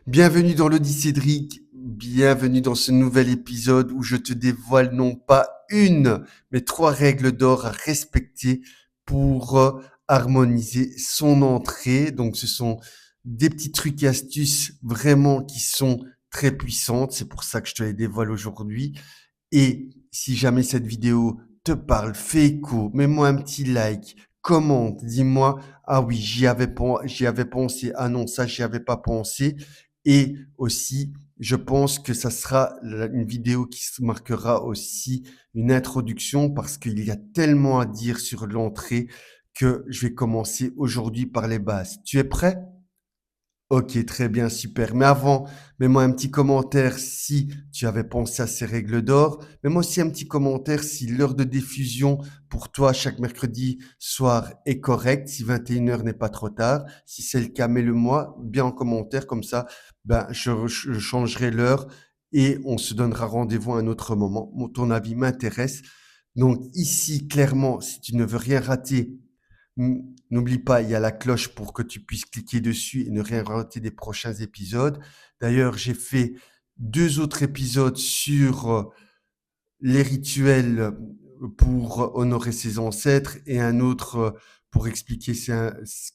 Bienvenue dans l'Audi Cédric, bienvenue dans ce nouvel épisode où je te dévoile non pas une, mais 3 règles d'or à respecter pour harmoniser son entrée. Donc ce sont des petits trucs et astuces vraiment qui sont très puissantes. C'est pour ça que je te les dévoile aujourd'hui. Et si jamais cette vidéo te parle, fais écho, mets-moi un petit like, commente, dis-moi, ah oui, j'y avais pensé, ah non, ça, j'y avais pas pensé. Et aussi, je pense que ça sera une vidéo qui se marquera aussi une introduction parce qu'il y a tellement à dire sur l'entrée que je vais commencer aujourd'hui par les bases. Tu es prêt? Ok, très bien, super. Mais avant, mets-moi un petit commentaire si tu avais pensé à ces règles d'or. Mets-moi aussi un petit commentaire si l'heure de diffusion pour toi chaque mercredi soir est correcte, si 21 h n'est pas trop tard. Si c'est le cas, mets-le-moi bien en commentaire, comme ça, je changerai l'heure et on se donnera rendez-vous à un autre moment. Ton avis m'intéresse. Donc ici, clairement, si tu ne veux rien rater, n'oublie pas, il y a la cloche pour que tu puisses cliquer dessus et ne rien rater des prochains épisodes. D'ailleurs, j'ai fait 2 autres épisodes sur les rituels pour honorer ses ancêtres et un autre pour expliquer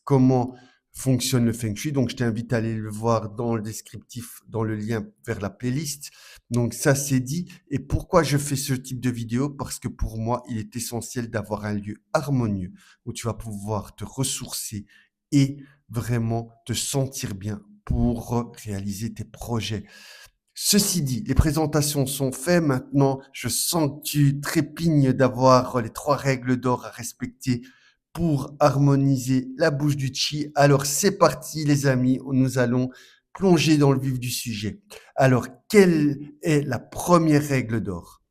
comment fonctionne le Feng Shui. Donc, je t'invite à aller le voir dans le descriptif, dans le lien vers la playlist. Donc, ça, c'est dit. Et pourquoi je fais ce type de vidéo? Parce que pour moi, il est essentiel d'avoir un lieu harmonieux où tu vas pouvoir te ressourcer et vraiment te sentir bien pour réaliser tes projets. Ceci dit, les présentations sont faites. Maintenant, je sens que tu trépignes d'avoir les 3 règles d'or à respecter pour harmoniser la bouche du chi. Alors, c'est parti, les amis. Nous allons plonger dans le vif du sujet. Alors, quelle est la première règle d'or?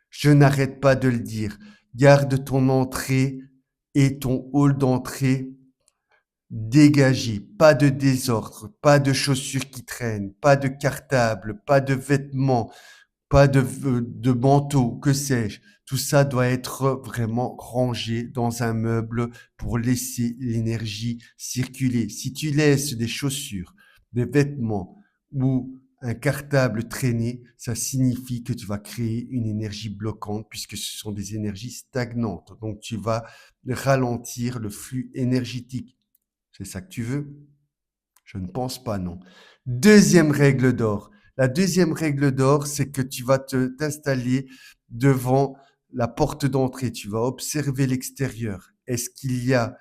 Je n'arrête pas de le dire. Garde ton entrée et ton hall d'entrée dégagé, pas de désordre, pas de chaussures qui traînent, pas de cartable, pas de vêtements, pas de manteau, que sais-je. Tout ça doit être vraiment rangé dans un meuble pour laisser l'énergie circuler. Si tu laisses des chaussures, des vêtements ou un cartable traîner, ça signifie que tu vas créer une énergie bloquante puisque ce sont des énergies stagnantes. Donc tu vas ralentir le flux énergétique. C'est ça que tu veux? Je ne pense pas, non. Deuxième règle d'or. La deuxième règle d'or, c'est que tu vas t'installer devant la porte d'entrée. Tu vas observer l'extérieur. Est-ce qu'il y a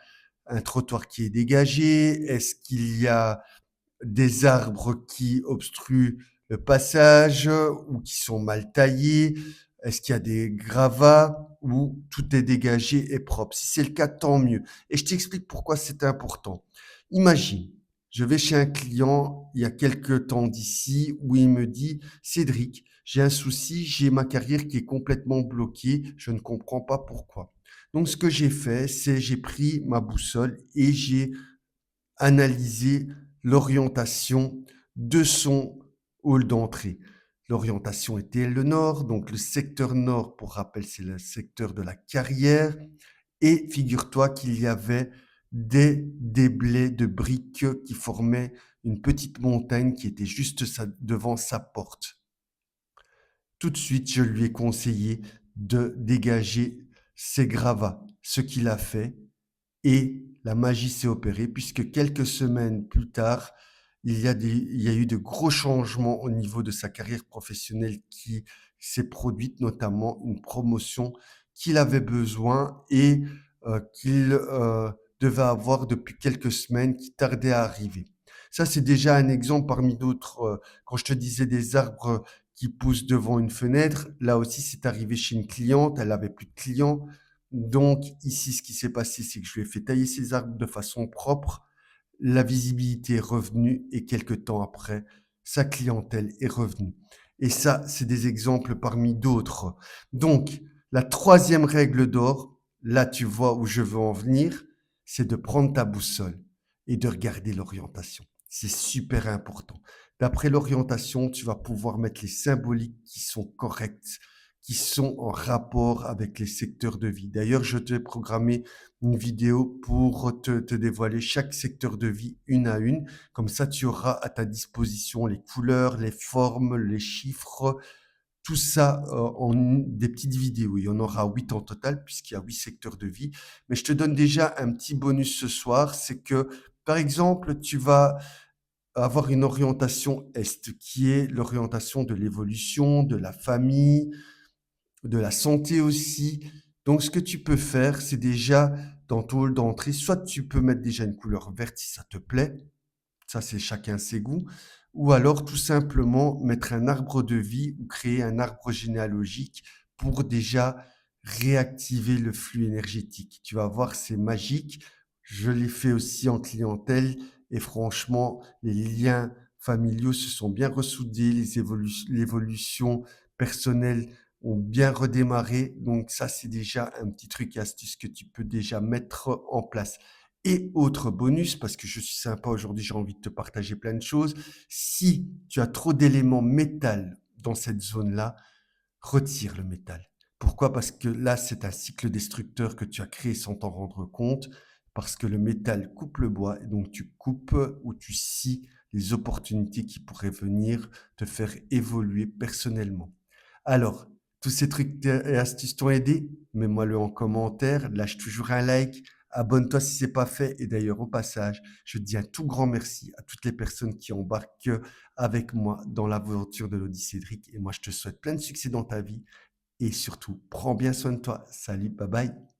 un trottoir qui est dégagé? Est-ce qu'il y a des arbres qui obstruent le passage ou qui sont mal taillés? Est-ce qu'il y a des gravats ou tout est dégagé et propre? Si c'est le cas, tant mieux. Et je t'explique pourquoi c'est important. Imagine, je vais chez un client il y a quelques temps d'ici où il me dit, Cédric, j'ai un souci, j'ai ma carrière qui est complètement bloquée, je ne comprends pas pourquoi. Donc ce que j'ai fait, c'est j'ai pris ma boussole et j'ai analysé l'orientation de son hall d'entrée. L'orientation était le nord, donc le secteur nord, pour rappel, c'est le secteur de la carrière. Et figure-toi qu'il y avait des déblais de briques qui formaient une petite montagne qui était juste devant sa porte. Tout de suite, je lui ai conseillé de dégager ces gravats, ce qu'il a fait, et la magie s'est opérée puisque quelques semaines plus tard, il y a eu de gros changements au niveau de sa carrière professionnelle qui s'est produite, notamment une promotion qu'il avait besoin et qu'il devait avoir depuis quelques semaines, qui tardait à arriver. Ça, c'est déjà un exemple parmi d'autres. Quand je te disais des arbres qui poussent devant une fenêtre, là aussi, c'est arrivé chez une cliente, elle avait plus de clients. Donc ici, ce qui s'est passé, c'est que je lui ai fait tailler ses arbres de façon propre. La visibilité est revenue et quelques temps après, sa clientèle est revenue. Et ça, c'est des exemples parmi d'autres. Donc, la troisième règle d'or, là tu vois où je veux en venir, c'est de prendre ta boussole et de regarder l'orientation. C'est super important. D'après l'orientation, tu vas pouvoir mettre les symboliques qui sont correctes, qui sont en rapport avec les secteurs de vie. D'ailleurs, je t'ai programmé une vidéo pour te dévoiler chaque secteur de vie une à une. Comme ça, tu auras à ta disposition les couleurs, les formes, les chiffres, tout ça des petites vidéos. Il y en aura 8 en total puisqu'il y a 8 secteurs de vie. Mais je te donne déjà un petit bonus ce soir, c'est que, par exemple, tu vas avoir une orientation Est, qui est l'orientation de l'évolution, de la famille, de la santé aussi. Donc, ce que tu peux faire, c'est déjà dans ton hall d'entrée, soit tu peux mettre déjà une couleur verte si ça te plaît, ça c'est chacun ses goûts, ou alors tout simplement mettre un arbre de vie ou créer un arbre généalogique pour déjà réactiver le flux énergétique. Tu vas voir, c'est magique. Je l'ai fait aussi en clientèle et franchement, les liens familiaux se sont bien ressoudés, l'évolution personnelle ont bien redémarré. Donc ça, c'est déjà un petit truc et astuce que tu peux déjà mettre en place. Et autre bonus, parce que je suis sympa aujourd'hui, j'ai envie de te partager plein de choses. Si tu as trop d'éléments métal dans cette zone-là, retire le métal. Pourquoi? Parce que là, c'est un cycle destructeur que tu as créé sans t'en rendre compte, parce que le métal coupe le bois, et donc tu coupes ou tu scies les opportunités qui pourraient venir te faire évoluer personnellement. Alors, tous ces trucs et astuces t'ont aidé? Mets-moi-le en commentaire, lâche toujours un like, abonne-toi si c'est pas fait. Et d'ailleurs, au passage, je dis un tout grand merci à toutes les personnes qui embarquent avec moi dans l'aventure de l'Odyssée Cédric. Et moi, je te souhaite plein de succès dans ta vie et surtout, prends bien soin de toi. Salut, bye bye.